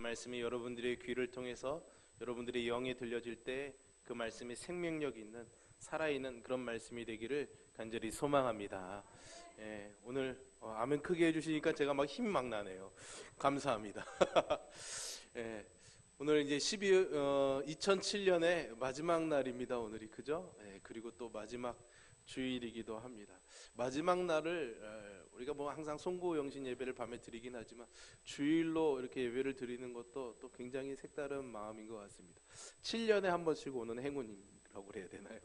말씀이 여러분들의 귀를 통해서 여러분들의 영에 들려질 때 그 말씀이 생명력 있는 살아있는 그런 말씀이 되기를 간절히 소망합니다. 예, 오늘 아멘 크게 해주시니까 제가 막 힘이 막 나네요. 감사합니다. 예, 오늘 이제 2007년의 마지막 날입니다. 오늘이 그죠? 예, 그리고 또 마지막 주일이기도 합니다. 마지막 날을 우리가 뭐 항상 송구영신 예배를 밤에 드리긴 하지만 주일로 이렇게 예배를 드리는 것도 또 굉장히 색다른 마음인 것 같습니다. 7년에 한 번씩 오는 행운이라고 그래야 되나요?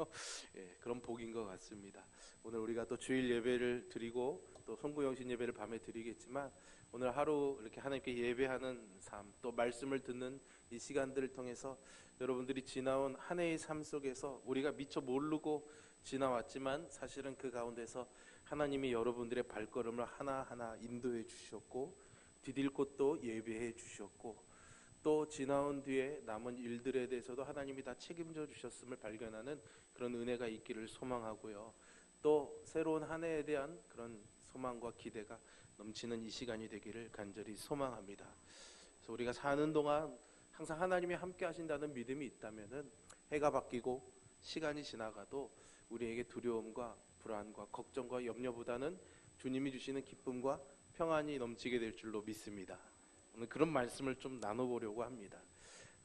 예, 그런 복인 것 같습니다. 오늘 우리가 또 주일 예배를 드리고 또 송구영신 예배를 밤에 드리겠지만 오늘 하루 이렇게 하나님께 예배하는 삶, 또 말씀을 듣는 이 시간들을 통해서 여러분들이 지나온 한 해의 삶 속에서 우리가 미처 모르고 지나왔지만 사실은 그 가운데서 하나님이 여러분들의 발걸음을 하나하나 인도해 주셨고 디딜 곳도 예배해 주셨고 또 지나온 뒤에 남은 일들에 대해서도 하나님이 다 책임져 주셨음을 발견하는 그런 은혜가 있기를 소망하고요. 또 새로운 한 해에 대한 그런 소망과 기대가 넘치는 이 시간이 되기를 간절히 소망합니다. 그래서 우리가 사는 동안 항상 하나님이 함께 하신다는 믿음이 있다면은 해가 바뀌고 시간이 지나가도 우리에게 두려움과 불안과 걱정과 염려보다는 주님이 주시는 기쁨과 평안이 넘치게 될 줄로 믿습니다. 오늘 그런 말씀을 좀 나눠보려고 합니다.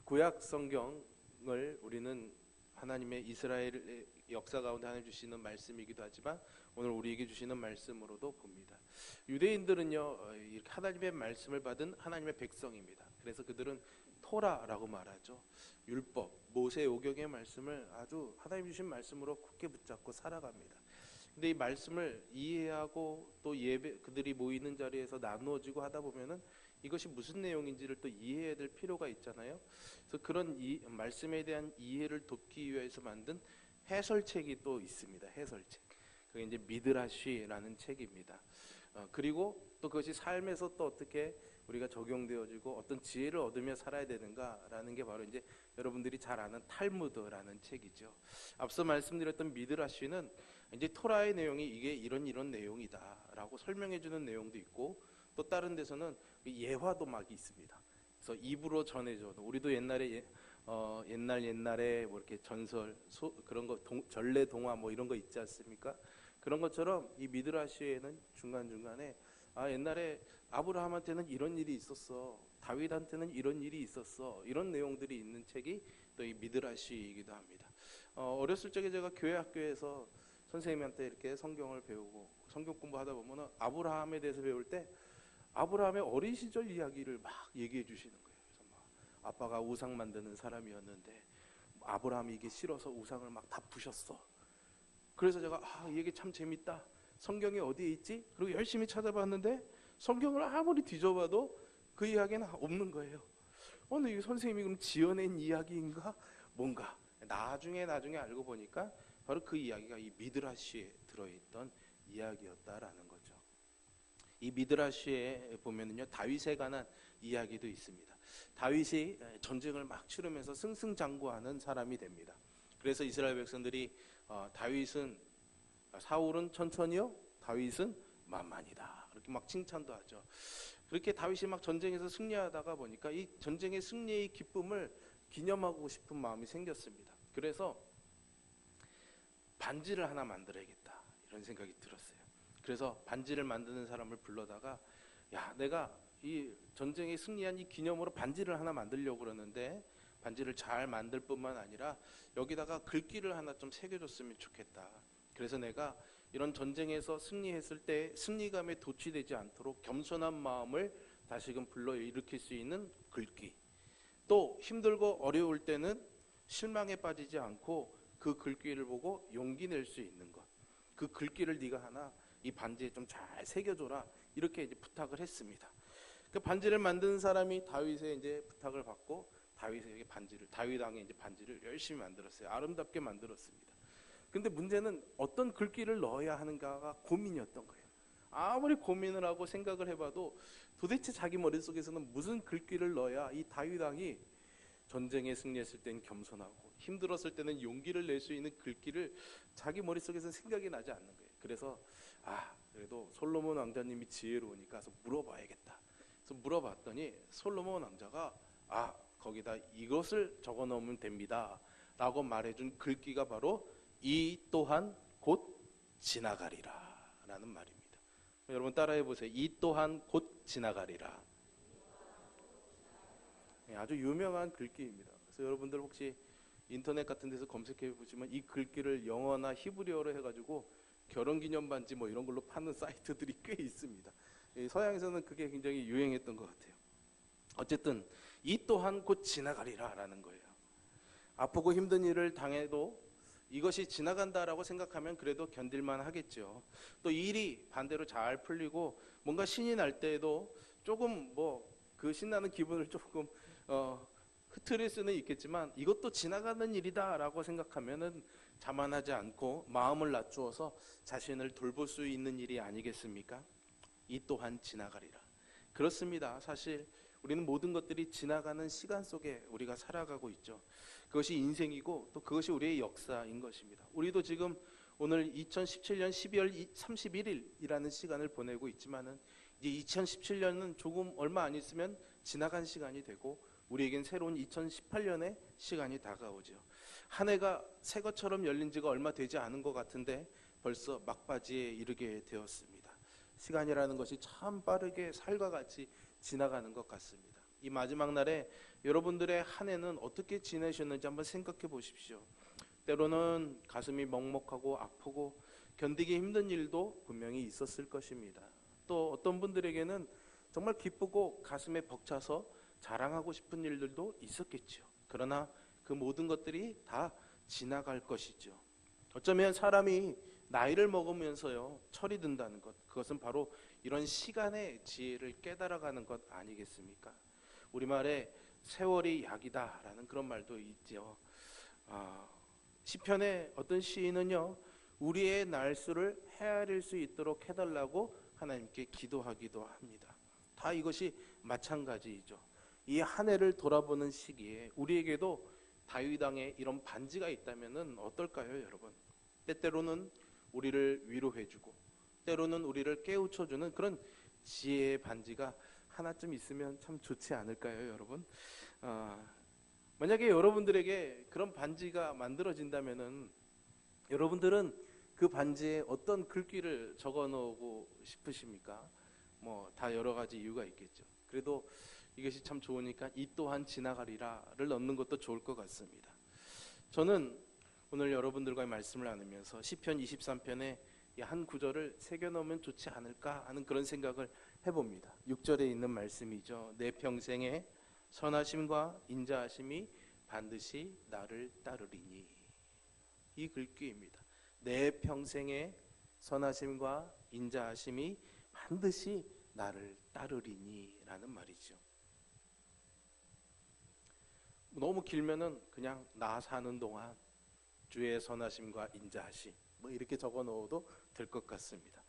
구약 성경을 우리는 하나님의 이스라엘의 역사 가운데 하나님 주시는 말씀이기도 하지만 오늘 우리에게 주시는 말씀으로도 봅니다. 유대인들은요 이렇게 하나님의 말씀을 받은 하나님의 백성입니다. 그래서 그들은 토라라고 말하죠. 율법, 모세오경의 말씀을 아주 하나님 주신 말씀으로 굳게 붙잡고 살아갑니다. 근데 이 말씀을 이해하고 또 예배 그들이 모이는 자리에서 나누어지고 하다 보면은 이것이 무슨 내용인지를 또 이해해야 될 필요가 있잖아요. 그래서 그런 이 말씀에 대한 이해를 돕기 위해서 만든 해설책이 또 있습니다. 해설책. 그게 이제 미드라시라는 책입니다. 그리고 또 그것이 삶에서 또 어떻게 우리가 적용되어지고 어떤 지혜를 얻으며 살아야 되는가라는 게 바로 이제 여러분들이 잘 아는 탈무드라는 책이죠. 앞서 말씀드렸던 미드라시는 이제 토라의 내용이 이게 이런 내용이다라고 설명해 주는 내용도 있고 또 다른 데서는 예화도 막 있습니다. 그래서 입으로 전해줘. 우리도 옛날에 옛날에 뭐 이렇게 전설 그런 거 전래 동화 뭐 이런 거 있지 않습니까? 그런 것처럼 이 미드라시에는 중간중간에 옛날에 아브라함한테는 이런 일이 있었어. 다윗한테는 이런 일이 있었어. 이런 내용들이 있는 책이 또 이 미드라시이기도 합니다. 어렸을 적에 제가 교회 학교에서 선생님한테 이렇게 성경을 배우고 성경 공부하다 보면은 아브라함에 대해서 배울 때 아브라함의 어린 시절 이야기를 막 얘기해 주시는 거예요. 그래서 막 아빠가 우상 만드는 사람이었는데 아브라함이 이게 싫어서 우상을 막 다 부셨어. 그래서 제가 이 얘기 참 재밌다. 성경이 어디에 있지? 그리고 열심히 찾아봤는데 성경을 아무리 뒤져봐도 그 이야기는 없는 거예요. 근데 이 선생님이 그럼 지어낸 이야기인가? 뭔가 나중에 알고 보니까 바로 그 이야기가 이 미드라시에 들어있던 이야기였다라는 거죠. 이 미드라시에 보면은요 다윗에 관한 이야기도 있습니다. 다윗이 전쟁을 막 치르면서 승승장구하는 사람이 됩니다. 그래서 이스라엘 백성들이 다윗은 사울은 천천히요, 다윗은 만만이다. 이렇게 막 칭찬도 하죠. 그렇게 다윗이 막 전쟁에서 승리하다가 보니까 이 전쟁의 승리의 기쁨을 기념하고 싶은 마음이 생겼습니다. 그래서 반지를 하나 만들어야겠다 이런 생각이 들었어요. 그래서 반지를 만드는 사람을 불러다가 야, 내가 이 전쟁에 승리한 이 기념으로 반지를 하나 만들려고 그러는데 반지를 잘 만들 뿐만 아니라 여기다가 글귀를 하나 좀 새겨줬으면 좋겠다. 그래서 내가 이런 전쟁에서 승리했을 때 승리감에 도취되지 않도록 겸손한 마음을 다시금 불러일으킬 수 있는 글귀, 또 힘들고 어려울 때는 실망에 빠지지 않고 그 글귀를 보고 용기 낼 수 있는 것, 그 글귀를 네가 하나 이 반지에 좀 잘 새겨줘라 이렇게 이제 부탁을 했습니다. 그 반지를 만드는 사람이 다윗의 이제 부탁을 받고 다윗에게 다윗 왕의 이제 반지를 열심히 만들었어요. 아름답게 만들었습니다. 근데 문제는 어떤 글귀를 넣어야 하는가가 고민이었던 거예요. 아무리 고민을 하고 생각을 해봐도 도대체 자기 머릿속에서는 무슨 글귀를 넣어야 이 다윗 왕이 전쟁에 승리했을 땐 겸손하고 힘들었을 때는 용기를 낼 수 있는 글귀를 자기 머릿속에서 생각이 나지 않는 거예요. 그래서 그래도 솔로몬 왕자님이 지혜로우니까 가서 물어봐야겠다. 그래서 물어봤더니 솔로몬 왕자가 거기다 이것을 적어 놓으면 됩니다 라고 말해준 글귀가 바로 이 또한 곧 지나가리라 라는 말입니다. 여러분 따라해 보세요. 이 또한 곧 지나가리라. 아주 유명한 글귀입니다. 그래서 여러분들 혹시 인터넷 같은 데서 검색해 보시면 이 글귀를 영어나 히브리어로 해가지고 결혼기념 반지 뭐 이런 걸로 파는 사이트들이 꽤 있습니다. 서양에서는 그게 굉장히 유행했던 것 같아요. 어쨌든 이 또한 곧 지나가리라 라는 거예요. 아프고 힘든 일을 당해도 이것이 지나간다라고 생각하면 그래도 견딜만 하겠죠. 또 일이 반대로 잘 풀리고 뭔가 신이 날 때에도 조금 그 신나는 기분을 조금 흐트릴 수는 있겠지만 이것도 지나가는 일이다라고 생각하면은 자만하지 않고 마음을 낮추어서 자신을 돌볼 수 있는 일이 아니겠습니까? 이 또한 지나가리라. 그렇습니다. 사실 우리는 모든 것들이 지나가는 시간 속에 우리가 살아가고 있죠. 그것이 인생이고 또 그것이 우리의 역사인 것입니다. 우리도 지금 오늘 2017년 12월 31일이라는 시간을 보내고 있지만은 이제 2017년은 조금 얼마 안 있으면 지나간 시간이 되고 우리에겐 새로운 2018년의 시간이 다가오죠. 한 해가 새 것처럼 열린 지가 얼마 되지 않은 것 같은데 벌써 막바지에 이르게 되었습니다. 시간이라는 것이 참 빠르게 살과 같이 지나가는 것 같습니다. 이 마지막 날에 여러분들의 한 해는 어떻게 지내셨는지 한번 생각해 보십시오. 때로는 가슴이 먹먹하고 아프고 견디기 힘든 일도 분명히 있었을 것입니다. 또 어떤 분들에게는 정말 기쁘고 가슴에 벅차서 자랑하고 싶은 일들도 있었겠죠. 그러나 그 모든 것들이 다 지나갈 것이죠. 어쩌면 사람이 나이를 먹으면서요 철이 든다는 것, 그것은 바로 이런 시간의 지혜를 깨달아가는 것 아니겠습니까? 우리말에 세월이 약이다라는 그런 말도 있죠. 시편의 어떤 시인은요 우리의 날수를 헤아릴 수 있도록 해달라고 하나님께 기도하기도 합니다. 다 이것이 마찬가지이죠. 이 한 해를 돌아보는 시기에 우리에게도 다윗 왕의 이런 반지가 있다면 어떨까요, 여러분? 때때로는 우리를 위로해주고 때로는 우리를 깨우쳐주는 그런 지혜의 반지가 하나쯤 있으면 참 좋지 않을까요, 여러분? 만약에 여러분들에게 그런 반지가 만들어진다면은 여러분들은 그 반지에 어떤 글귀를 적어 놓고 싶으십니까? 다 여러 가지 이유가 있겠죠. 그래도 이것이 참 좋으니까 이 또한 지나가리라를 넣는 것도 좋을 것 같습니다. 저는 오늘 여러분들과의 말씀을 나누면서 시편 23편의 이 한 구절을 새겨놓으면 좋지 않을까 하는 그런 생각을 해봅니다. 6절에 있는 말씀이죠. 내 평생에 선하심과 인자하심이 반드시 나를 따르리니. 이 글귀입니다. 내 평생에 선하심과 인자하심이 반드시 나를 따르리니 라는 말이죠. 너무 길면은 그냥 나 사는 동안 주의 선하심과 인자하심 이렇게 적어 넣어도 될 것 같습니다.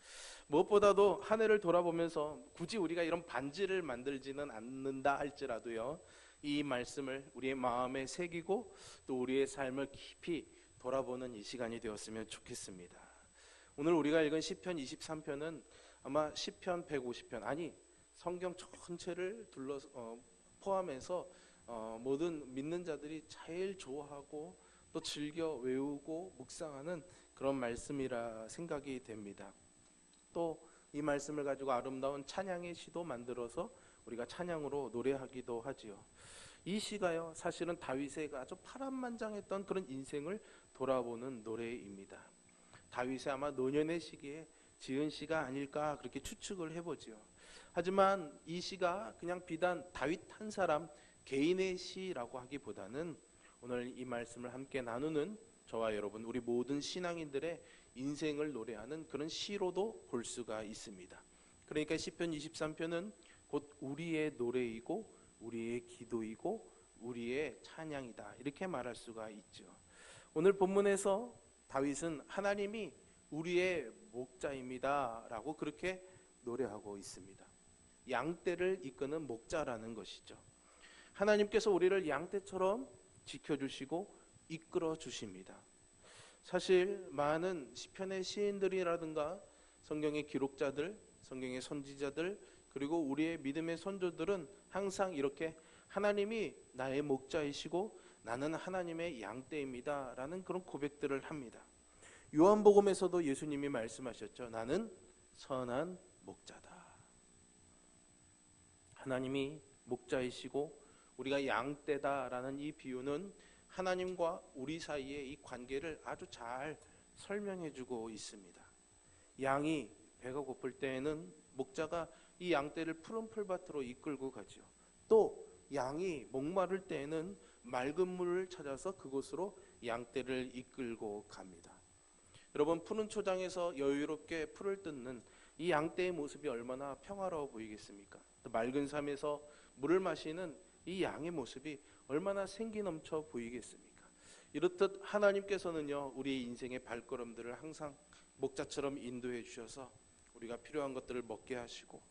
무엇보다도 한 해를 돌아보면서 굳이 우리가 이런 반지를 만들지는 않는다 할지라도요 이 말씀을 우리의 마음에 새기고 또 우리의 삶을 깊이 돌아보는 이 시간이 되었으면 좋겠습니다. 오늘 우리가 읽은 시편 23편은 아마 시편 150편 아니 성경 전체를 포함해서 모든 믿는 자들이 제일 좋아하고 또 즐겨 외우고 묵상하는 그런 말씀이라 생각이 됩니다. 또 이 말씀을 가지고 아름다운 찬양의 시도 만들어서 우리가 찬양으로 노래하기도 하지요. 이 시가요 사실은 다윗의 아주 파란만장했던 그런 인생을 돌아보는 노래입니다. 다윗의 아마 노년의 시기에 지은 시가 아닐까 그렇게 추측을 해보지요. 하지만 이 시가 그냥 비단 다윗 한 사람 개인의 시라고 하기보다는 오늘 이 말씀을 함께 나누는 저와 여러분 우리 모든 신앙인들의 인생을 노래하는 그런 시로도 볼 수가 있습니다. 그러니까 시편 23편은 곧 우리의 노래이고 우리의 기도이고 우리의 찬양이다 이렇게 말할 수가 있죠. 오늘 본문에서 다윗은 하나님이 우리의 목자입니다 라고 그렇게 노래하고 있습니다. 양떼를 이끄는 목자라는 것이죠. 하나님께서 우리를 양떼처럼 지켜주시고 이끌어 주십니다. 사실 많은 시편의 시인들이라든가 성경의 기록자들, 성경의 선지자들 그리고 우리의 믿음의 선조들은 항상 이렇게 하나님이 나의 목자이시고 나는 하나님의 양떼입니다 라는 그런 고백들을 합니다. 요한복음에서도 예수님이 말씀하셨죠. 나는 선한 목자다. 하나님이 목자이시고 우리가 양떼다라는 이 비유는 하나님과 우리 사이의 이 관계를 아주 잘 설명해주고 있습니다. 양이 배가 고플 때에는 목자가 이 양떼를 푸른 풀밭으로 이끌고 가죠. 또 양이 목마를 때에는 맑은 물을 찾아서 그곳으로 양떼를 이끌고 갑니다. 여러분, 푸른 초장에서 여유롭게 풀을 뜯는 이 양떼의 모습이 얼마나 평화로워 보이겠습니까? 또 맑은 삶에서 물을 마시는 이 양의 모습이 얼마나 생기 넘쳐 보이겠습니까? 이렇듯 하나님께서는요, 우리 인생의 발걸음들을 항상 목자처럼 인도해 주셔서 우리가 필요한 것들을 먹게 하시고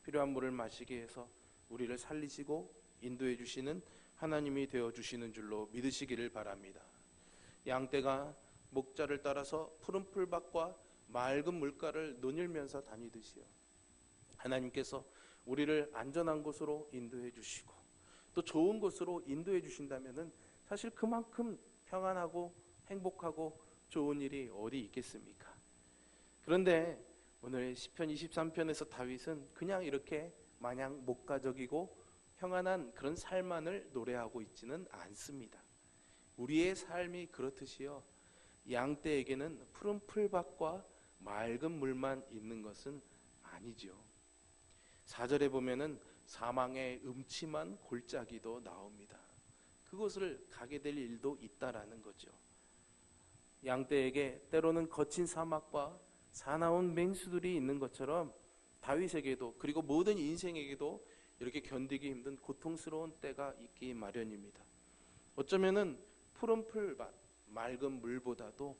필요한 물을 마시게 해서 우리를 살리시고 인도해 주시는 하나님이 되어 주시는 줄로 믿으시기를 바랍니다. 양떼가 목자를 따라서 푸른 풀밭과 맑은 물가를 논일면서 다니듯이요, 하나님께서 우리를 안전한 곳으로 인도해 주시고 또 좋은 곳으로 인도해 주신다면은 사실 그만큼 평안하고 행복하고 좋은 일이 어디 있겠습니까? 그런데 오늘 시편 23편에서 다윗은 그냥 이렇게 마냥 목가적이고 평안한 그런 삶만을 노래하고 있지는 않습니다. 우리의 삶이 그렇듯이요, 양떼에게는 푸른 풀밭과 맑은 물만 있는 것은 아니죠. 4절에 보면은 사망의 음침한 골짜기도 나옵니다. 그곳을 가게 될 일도 있다라는 거죠. 양떼에게 때로는 거친 사막과 사나운 맹수들이 있는 것처럼 다윗에게도, 그리고 모든 인생에게도 이렇게 견디기 힘든 고통스러운 때가 있기 마련입니다. 어쩌면은 푸른 풀밭, 맑은 물보다도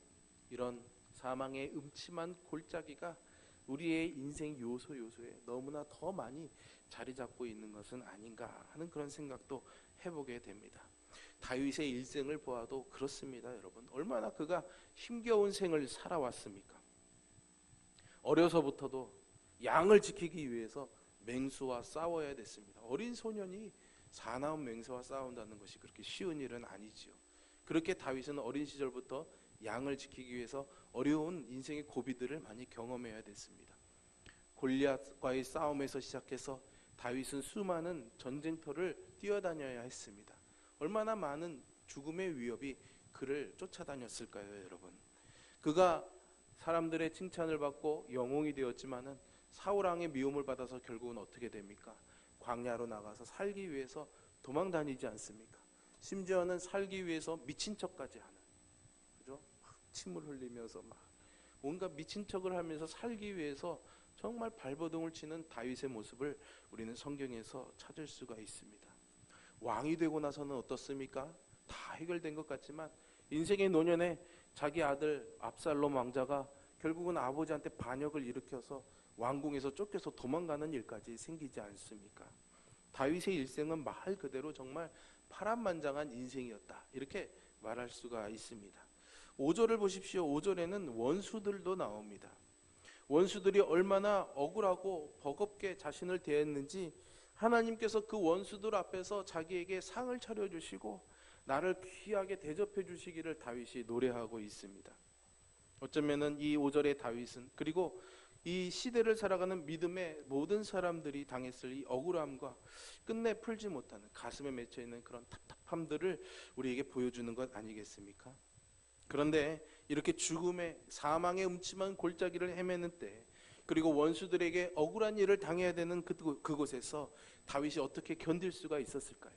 이런 사망의 음침한 골짜기가 우리의 인생 요소에 너무나 더 많이 자리 잡고 있는 것은 아닌가 하는 그런 생각도 해보게 됩니다. 다윗의 일생을 보아도 그렇습니다. 여러분, 얼마나 그가 힘겨운 생을 살아왔습니까? 어려서부터도 양을 지키기 위해서 맹수와 싸워야 됐습니다. 어린 소년이 사나운 맹수와 싸운다는 것이 그렇게 쉬운 일은 아니지요. 그렇게 다윗은 어린 시절부터 양을 지키기 위해서 어려운 인생의 고비들을 많이 경험해야 됐습니다. 골리앗과의 싸움에서 시작해서 다윗은 수많은 전쟁터를 뛰어다녀야 했습니다. 얼마나 많은 죽음의 위협이 그를 쫓아다녔을까요, 여러분? 그가 사람들의 칭찬을 받고 영웅이 되었지만은 사울왕의 미움을 받아서 결국은 어떻게 됩니까? 광야로 나가서 살기 위해서 도망 다니지 않습니까? 심지어는 살기 위해서 미친 척까지 하는, 그죠? 막 침을 흘리면서 막 온갖 미친 척을 하면서 살기 위해서 정말 발버둥을 치는 다윗의 모습을 우리는 성경에서 찾을 수가 있습니다. 왕이 되고 나서는 어떻습니까? 다 해결된 것 같지만 인생의 노년에 자기 아들 압살롬 왕자가 결국은 아버지한테 반역을 일으켜서 왕궁에서 쫓겨서 도망가는 일까지 생기지 않습니까? 다윗의 일생은 말 그대로 정말 파란만장한 인생이었다, 이렇게 말할 수가 있습니다. 5절을 보십시오. 5절에는 원수들도 나옵니다. 원수들이 얼마나 억울하고 버겁게 자신을 대했는지 하나님께서 그 원수들 앞에서 자기에게 상을 차려주시고 나를 귀하게 대접해 주시기를 다윗이 노래하고 있습니다. 어쩌면은 이 5절의 다윗은, 그리고 이 시대를 살아가는 믿음의 모든 사람들이 당했을 이 억울함과 끝내 풀지 못하는 가슴에 맺혀있는 그런 답답함들을 우리에게 보여주는 것 아니겠습니까? 그런데 이렇게 죽음의 사망의 음침한 골짜기를 헤매는 때, 그리고 원수들에게 억울한 일을 당해야 되는 그곳에서 다윗이 어떻게 견딜 수가 있었을까요?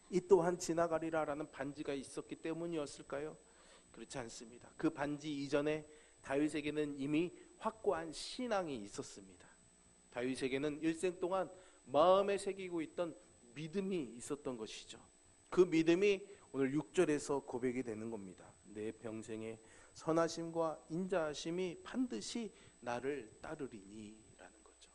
이 또한 지나가리라라는 반지가 있었기 때문이었을까요? 그렇지 않습니다. 그 반지 이전에 다윗에게는 이미 확고한 신앙이 있었습니다. 다윗에게는 일생 동안 마음에 새기고 있던 믿음이 있었던 것이죠. 그 믿음이 오늘 6절에서 고백이 되는 겁니다. 내 평생에 선하심과 인자하심이 반드시 나를 따르리니 라는 거죠.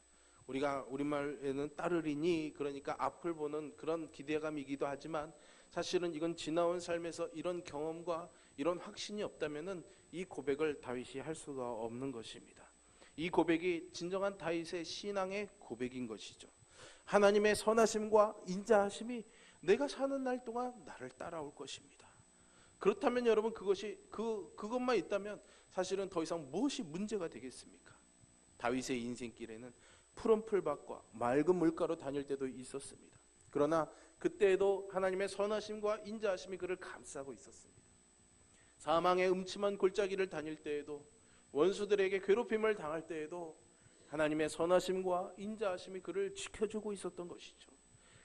우리가 우리말에는 따르리니, 그러니까 앞을 보는 그런 기대감이기도 하지만 사실은 이건 지나온 삶에서 이런 경험과 이런 확신이 없다면은 이 고백을 다윗이 할 수가 없는 것입니다. 이 고백이 진정한 다윗의 신앙의 고백인 것이죠. 하나님의 선하심과 인자하심이 내가 사는 날 동안 나를 따라올 것입니다. 그렇다면 여러분, 그것만 있다면 사실은 더 이상 무엇이 문제가 되겠습니까? 다윗의 인생길에는 푸른 풀밭과 맑은 물가로 다닐 때도 있었습니다. 그러나 그때에도 하나님의 선하심과 인자하심이 그를 감싸고 있었습니다. 사망의 음침한 골짜기를 다닐 때에도, 원수들에게 괴롭힘을 당할 때에도 하나님의 선하심과 인자하심이 그를 지켜주고 있었던 것이죠.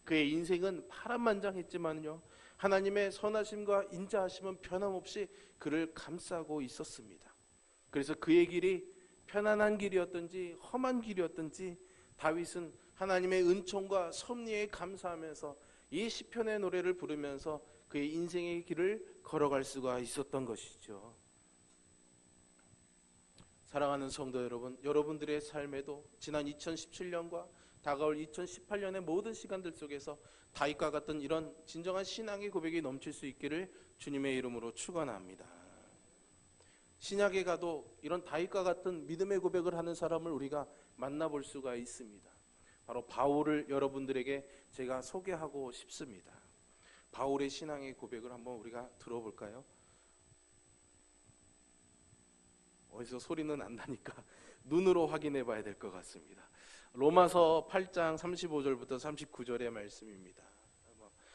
그의 인생은 파란만장했지만요, 하나님의 선하심과 인자하심은 변함없이 그를 감싸고 있었습니다. 그래서 그의 길이 편안한 길이었든지 험한 길이었든지 다윗은 하나님의 은총과 섭리에 감사하면서 이 시편의 노래를 부르면서 그의 인생의 길을 걸어갈 수가 있었던 것이죠. 사랑하는 성도 여러분, 여러분들의 삶에도 지난 2017년과 다가올 2018년의 모든 시간들 속에서 다윗과 같은 이런 진정한 신앙의 고백이 넘칠 수 있기를 주님의 이름으로 축원합니다. 신약에 가도 이런 다윗과 같은 믿음의 고백을 하는 사람을 우리가 만나볼 수가 있습니다. 바로 바울을 여러분들에게 제가 소개하고 싶습니다. 바울의 신앙의 고백을 한번 우리가 들어볼까요? 어디서 소리는 안 나니까 눈으로 확인해 봐야 될 것 같습니다. 로마서 8장 35절부터 39절의 말씀입니다.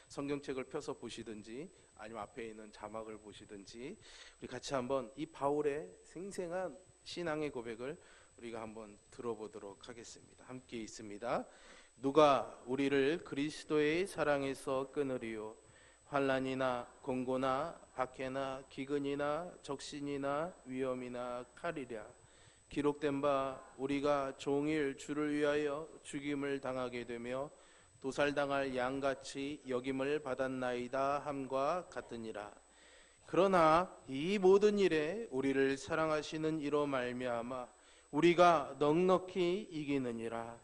성경책을 펴서 보시든지 아니면 앞에 있는 자막을 보시든지 우리 같이 한번 이 바울의 생생한 신앙의 고백을 우리가 한번 들어보도록 하겠습니다. 함께 있습니다. 누가 우리를 그리스도의 사랑에서 끊으리요? 환난이나 공고나 박해나 기근이나 적신이나 위험이나 칼이랴. 기록된 바 우리가 종일 주를 위하여 죽임을 당하게 되며 도살당할 양같이 여김을 받았나이다 함과 같으니라. 그러나 이 모든 일에 우리를 사랑하시는 이로 말미암아 우리가 넉넉히 이기느니라.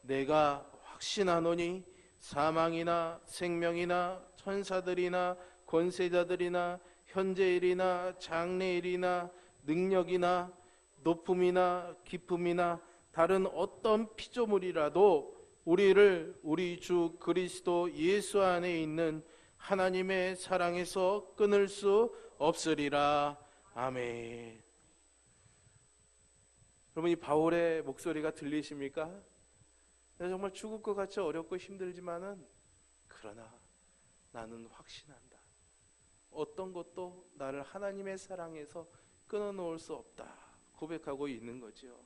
내가 확신하노니 사망이나 생명이나 천사들이나 권세자들이나 현재일이나 장래일이나 능력이나 높음이나 깊음이나 다른 어떤 피조물이라도 우리를 우리 주 그리스도 예수 안에 있는 하나님의 사랑에서 끊을 수 없으리라. 아멘. 여러분, 이 바울의 목소리가 들리십니까? 정말 죽을 것 같이 어렵고 힘들지만은 그러나 나는 확신한다. 어떤 것도 나를 하나님의 사랑에서 끊어놓을 수 없다 고백하고 있는 거죠.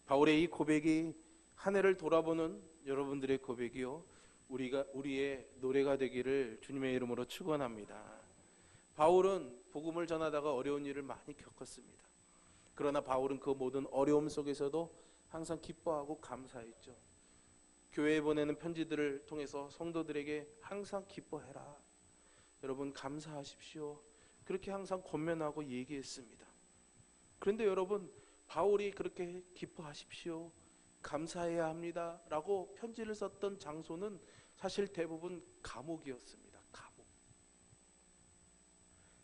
바울의 이 고백이 한 해를 돌아보는 여러분들의 고백이요, 우리의 노래가 되기를 주님의 이름으로 축원합니다. 바울은 복음을 전하다가 어려운 일을 많이 겪었습니다. 그러나 바울은 그 모든 어려움 속에서도 항상 기뻐하고 감사했죠. 교회에 보내는 편지들을 통해서 성도들에게 항상 기뻐해라, 여러분 감사하십시오, 그렇게 항상 권면하고 얘기했습니다. 그런데 여러분, 바울이 그렇게 기뻐하십시오, 감사해야 합니다 라고 편지를 썼던 장소는 사실 대부분 감옥이었습니다.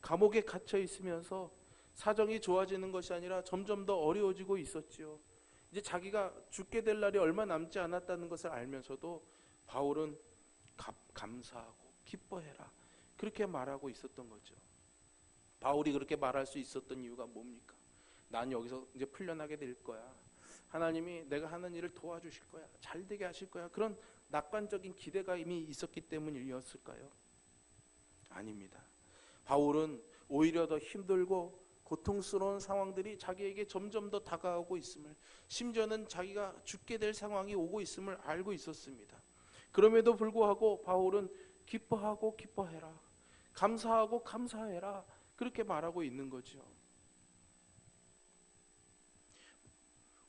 감옥에 갇혀 있으면서 사정이 좋아지는 것이 아니라 점점 더 어려워지고 있었지요. 이제 자기가 죽게 될 날이 얼마 남지 않았다는 것을 알면서도 바울은 감사하고 기뻐해라 그렇게 말하고 있었던 거죠. 바울이 그렇게 말할 수 있었던 이유가 뭡니까? 난 여기서 이제 풀려나게 될 거야, 하나님이 내가 하는 일을 도와주실 거야, 잘 되게 하실 거야, 그런 낙관적인 기대가 이미 있었기 때문이었을까요? 아닙니다. 바울은 오히려 더 힘들고 고통스러운 상황들이 자기에게 점점 더 다가오고 있음을, 심지어는 자기가 죽게 될 상황이 오고 있음을 알고 있었습니다. 그럼에도 불구하고 바울은 기뻐하고 기뻐해라, 감사하고 감사해라 그렇게 말하고 있는 거죠.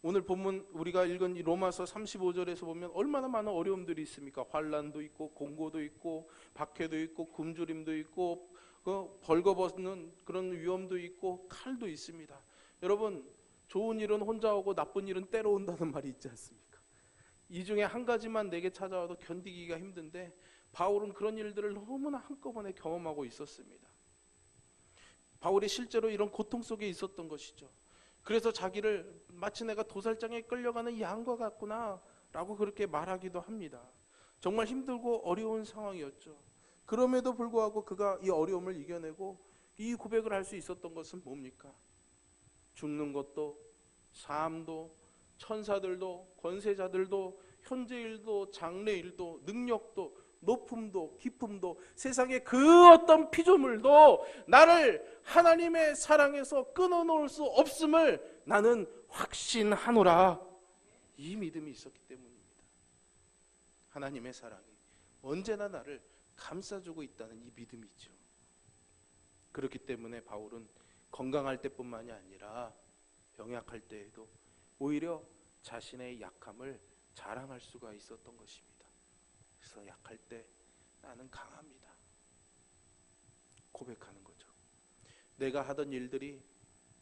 오늘 본문 우리가 읽은 이 로마서 35절에서 보면 얼마나 많은 어려움들이 있습니까? 환난도 있고 공고도 있고 박해도 있고 굶주림도 있고 벌거벗는 그런 위험도 있고 칼도 있습니다. 여러분, 좋은 일은 혼자 오고 나쁜 일은 때로 온다는 말이 있지 않습니까? 이 중에 한 가지만 내게 찾아와도 견디기가 힘든데 바울은 그런 일들을 너무나 한꺼번에 경험하고 있었습니다. 바울이 실제로 이런 고통 속에 있었던 것이죠. 그래서 자기를 마치 내가 도살장에 끌려가는 양과 같구나 라고 그렇게 말하기도 합니다. 정말 힘들고 어려운 상황이었죠. 그럼에도 불구하고 그가 이 어려움을 이겨내고 이 고백을 할 수 있었던 것은 뭡니까? 죽는 것도, 삶도, 천사들도, 권세자들도, 현재일도, 장래일도, 능력도, 높음도, 깊음도, 세상의 그 어떤 피조물도 나를 하나님의 사랑에서 끊어놓을 수 없음을 나는 확신하노라. 이 믿음이 있었기 때문입니다. 하나님의 사랑이 언제나 나를 감싸주고 있다는 이 믿음이죠. 그렇기 때문에 바울은 건강할 때뿐만이 아니라 병약할 때에도 오히려 자신의 약함을 자랑할 수가 있었던 것입니다. 그래서 약할 때 나는 강합니다. 고백하는 거죠. 내가 하던 일들이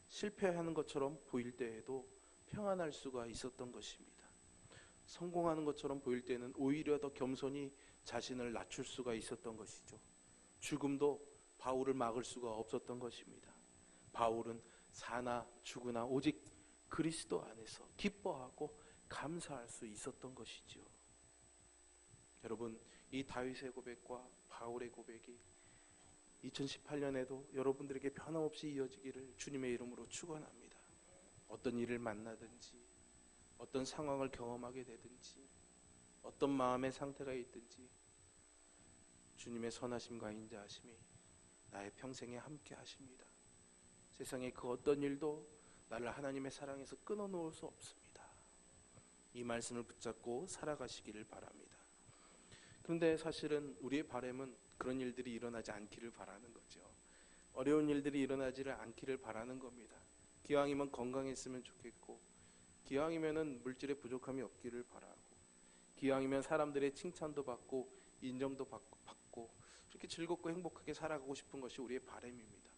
실패하는 것처럼 보일 때에도 평안할 수가 있었던 것입니다. 성공하는 것처럼 보일 때는 오히려 더 겸손히 자신을 낮출 수가 있었던 것이죠. 죽음도 바울을 막을 수가 없었던 것입니다. 바울은 사나 죽으나 오직 그리스도 안에서 기뻐하고 감사할 수 있었던 것이죠. 여러분, 이 다윗의 고백과 바울의 고백이 2018년에도 여러분들에게 변함없이 이어지기를 주님의 이름으로 축원합니다. 어떤 일을 만나든지, 어떤 상황을 경험하게 되든지, 어떤 마음의 상태가 있든지 주님의 선하심과 인자하심이 나의 평생에 함께 하십니다. 세상의 그 어떤 일도 나를 하나님의 사랑에서 끊어놓을 수 없습니다. 이 말씀을 붙잡고 살아가시기를 바랍니다. 그런데 사실은 우리의 바람은 그런 일들이 일어나지 않기를 바라는 거죠. 어려운 일들이 일어나지를 않기를 바라는 겁니다. 기왕이면 건강했으면 좋겠고, 기왕이면 물질의 부족함이 없기를 바라고, 기왕이면 사람들의 칭찬도 받고 인정도 받고 이렇게 즐겁고 행복하게 살아가고 싶은 것이 우리의 바람입니다.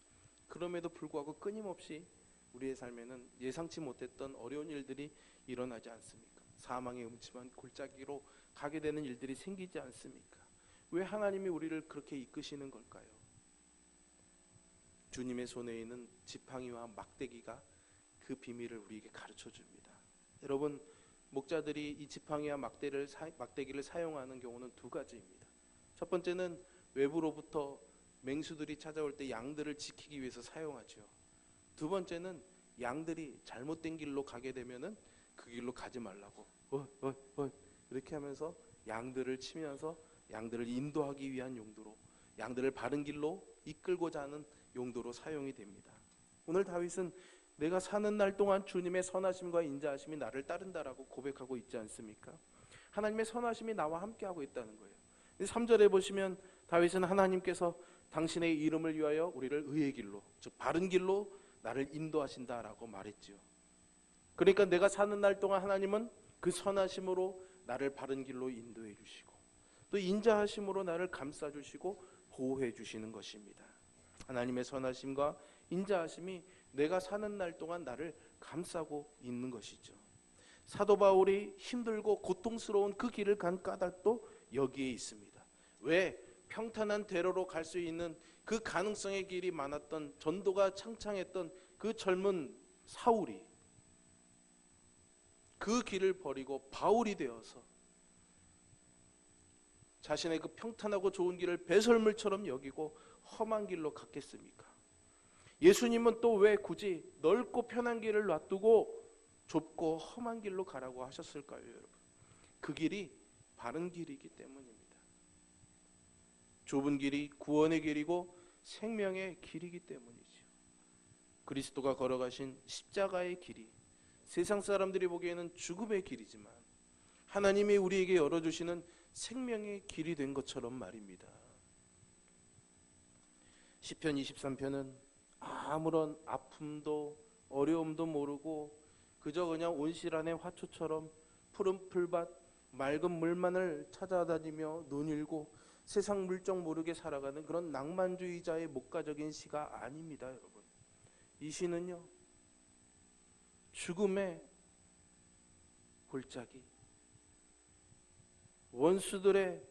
그럼에도 불구하고 끊임없이 우리의 삶에는 예상치 못했던 어려운 일들이 일어나지 않습니까? 사망의 음침한 골짜기로 가게 되는 일들이 생기지 않습니까? 왜 하나님이 우리를 그렇게 이끄시는 걸까요? 주님의 손에 있는 지팡이와 막대기가 그 비밀을 우리에게 가르쳐 줍니다. 여러분, 목자들이 이 지팡이와 막대기를 사용하는 경우는 두 가지입니다. 첫 번째는 외부로부터 맹수들이 찾아올 때 양들을 지키기 위해서 사용하죠. 두 번째는 양들이 잘못된 길로 가게 되면은 그 길로 가지 말라고 이렇게 하면서 양들을 치면서 양들을 인도하기 위한 용도로, 양들을 바른 길로 이끌고자 하는 용도로 사용이 됩니다. 오늘 다윗은 내가 사는 날 동안 주님의 선하심과 인자하심이 나를 따른다라고 고백하고 있지 않습니까? 하나님의 선하심이 나와 함께하고 있다는 거예요. 3절에 보시면 다윗은 하나님께서 당신의 이름을 위하여 우리를 의의 길로, 즉 바른 길로 나를 인도하신다라고 말했지요. 그러니까 내가 사는 날 동안 하나님은 그 선하심으로 나를 바른 길로 인도해 주시고, 또 인자하심으로 나를 감싸 주시고 보호해 주시는 것입니다. 하나님의 선하심과 인자하심이 내가 사는 날 동안 나를 감싸고 있는 것이죠. 사도 바울이 힘들고 고통스러운 그 길을 간 까닭도 여기에 있습니다. 왜? 평탄한 대로로 갈 수 있는 그 가능성의 길이 많았던, 전도가 창창했던 그 젊은 사울이 그 길을 버리고 바울이 되어서 자신의 그 평탄하고 좋은 길을 배설물처럼 여기고 험한 길로 갔겠습니까? 예수님은 또 왜 굳이 넓고 편한 길을 놔두고 좁고 험한 길로 가라고 하셨을까요, 여러분? 그 길이 바른 길이기 때문입니다. 좁은 길이 구원의 길이고 생명의 길이기 때문이죠. 그리스도가 걸어가신 십자가의 길이 세상 사람들이 보기에는 죽음의 길이지만 하나님이 우리에게 열어주시는 생명의 길이 된 것처럼 말입니다. 시편 23편은 아무런 아픔도 어려움도 모르고 그저 그냥 온실안의 화초처럼 푸른 풀밭 맑은 물만을 찾아다니며 눈일고 세상 물정 모르게 살아가는 그런 낭만주의자의 목가적인 시가 아닙니다, 여러분. 이 시는요, 죽음의 골짜기, 원수들의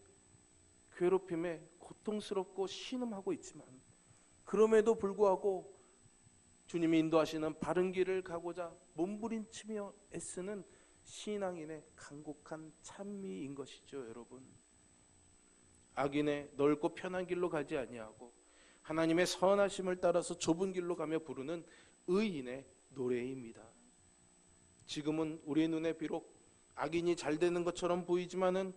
괴롭힘에 고통스럽고 신음하고 있지만 그럼에도 불구하고 주님이 인도하시는 바른 길을 가고자 몸부림치며 애쓰는 신앙인의 간곡한 찬미인 것이죠, 여러분. 악인의 넓고 편한 길로 가지 아니하고 하나님의 선하심을 따라서 좁은 길로 가며 부르는 의인의 노래입니다. 지금은 우리의 눈에 비록 악인이 잘 되는 것처럼 보이지만은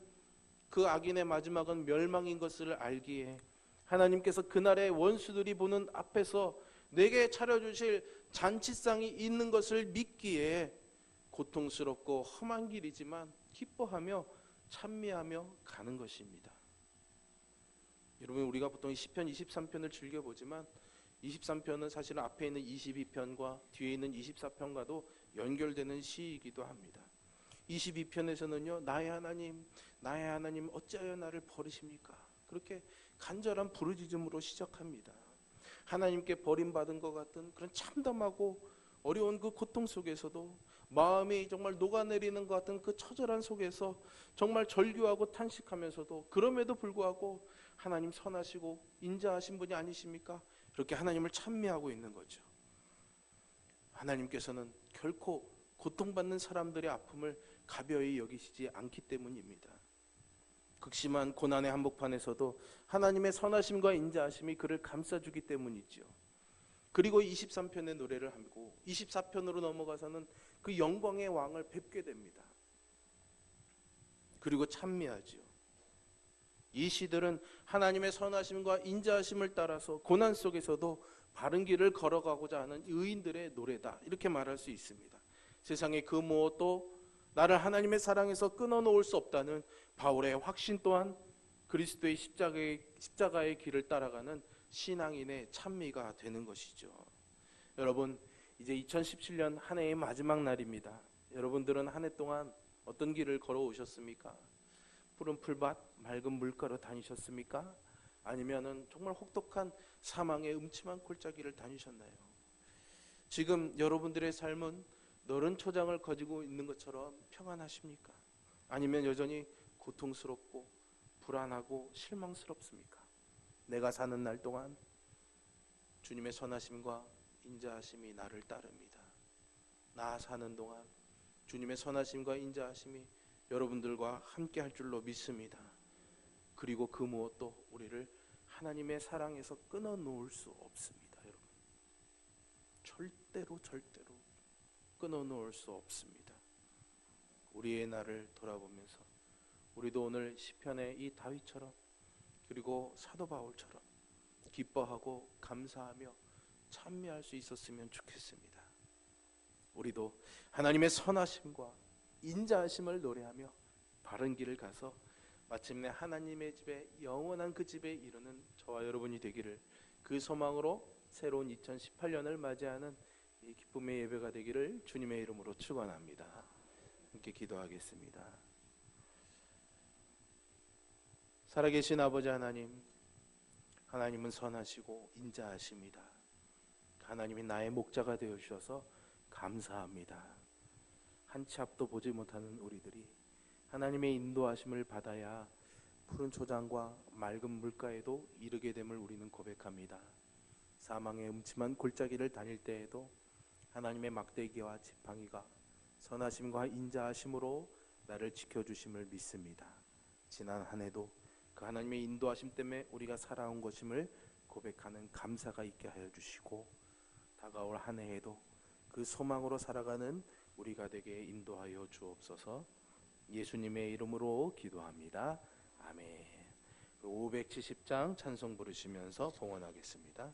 그 악인의 마지막은 멸망인 것을 알기에 하나님께서 그날의 원수들이 보는 앞에서 내게 차려주실 잔치상이 있는 것을 믿기에 고통스럽고 험한 길이지만 기뻐하며 찬미하며 가는 것입니다. 여러분, 우리가 보통 10편, 23편을 즐겨보지만 23편은 사실은 앞에 있는 22편과 뒤에 있는 24편과도 연결되는 시이기도 합니다. 22편에서는요, 나의 하나님 어찌하여 나를 버리십니까? 그렇게 간절한 부르짖음으로 시작합니다. 하나님께 버림받은 것 같은 그런 참담하고 어려운 그 고통 속에서도 마음이 정말 녹아내리는 것 같은 그 처절한 속에서 정말 절규하고 탄식하면서도 그럼에도 불구하고 하나님 선하시고 인자하신 분이 아니십니까? 이렇게 하나님을 찬미하고 있는 거죠. 하나님께서는 결코 고통받는 사람들의 아픔을 가벼이 여기시지 않기 때문입니다. 극심한 고난의 한복판에서도 하나님의 선하심과 인자하심이 그를 감싸주기 때문이죠. 그리고 23편의 노래를 하고 24편으로 넘어가서는 그 영광의 왕을 뵙게 됩니다. 그리고 찬미하지요. 이 시들은 하나님의 선하심과 인자하심을 따라서 고난 속에서도 바른 길을 걸어가고자 하는 의인들의 노래다, 이렇게 말할 수 있습니다. 세상의 그 무엇도 나를 하나님의 사랑에서 끊어놓을 수 없다는 바울의 확신 또한 그리스도의 십자가의 길을 따라가는 신앙인의 찬미가 되는 것이죠. 여러분, 이제 2017년 한 해의 마지막 날입니다. 여러분들은 한 해 동안 어떤 길을 걸어오셨습니까? 푸른 풀밭, 맑은 물가로 다니셨습니까? 아니면은 정말 혹독한 사망의 음침한 골짜기를 다니셨나요? 지금 여러분들의 삶은 너른 초장을 가지고 있는 것처럼 평안하십니까? 아니면 여전히 고통스럽고 불안하고 실망스럽습니까? 내가 사는 날 동안 주님의 선하심과 인자하심이 나를 따릅니다. 나 사는 동안 주님의 선하심과 인자하심이 여러분들과 함께 할 줄로 믿습니다. 그리고 그 무엇도 우리를 하나님의 사랑에서 끊어놓을 수 없습니다. 여러분, 절대로 끊어놓을 수 없습니다. 우리의 날을 돌아보면서 우리도 오늘 시편의 이 다윗처럼 그리고 사도 바울처럼 기뻐하고 감사하며 찬미할 수 있었으면 좋겠습니다. 우리도 하나님의 선하심과 인자하심을 노래하며 바른 길을 가서 마침내 하나님의 집에, 영원한 그 집에 이르는 저와 여러분이 되기를, 그 소망으로 새로운 2018년을 맞이하는 이 기쁨의 예배가 되기를 주님의 이름으로 축원합니다. 함께 기도하겠습니다. 살아계신 아버지 하나님, 하나님은 선하시고 인자하십니다. 하나님이 나의 목자가 되어 주셔서 감사합니다. 한 치 앞도 보지 못하는 우리들이 하나님의 인도하심을 받아야 푸른 초장과 맑은 물가에도 이르게 됨을 우리는 고백합니다. 사망의 음침한 골짜기를 다닐 때에도 하나님의 막대기와 지팡이가 선하심과 인자하심으로 나를 지켜주심을 믿습니다. 지난 한 해도 그 하나님의 인도하심 때문에 우리가 살아온 것임을 고백하는 감사가 있게 하여 주시고, 다가올 한 해에도 그 소망으로 살아가는 우리가 되게 인도하여 주옵소서. 예수님의 이름으로 기도합니다. 아멘. 570장 찬송 부르시면서 봉헌하겠습니다.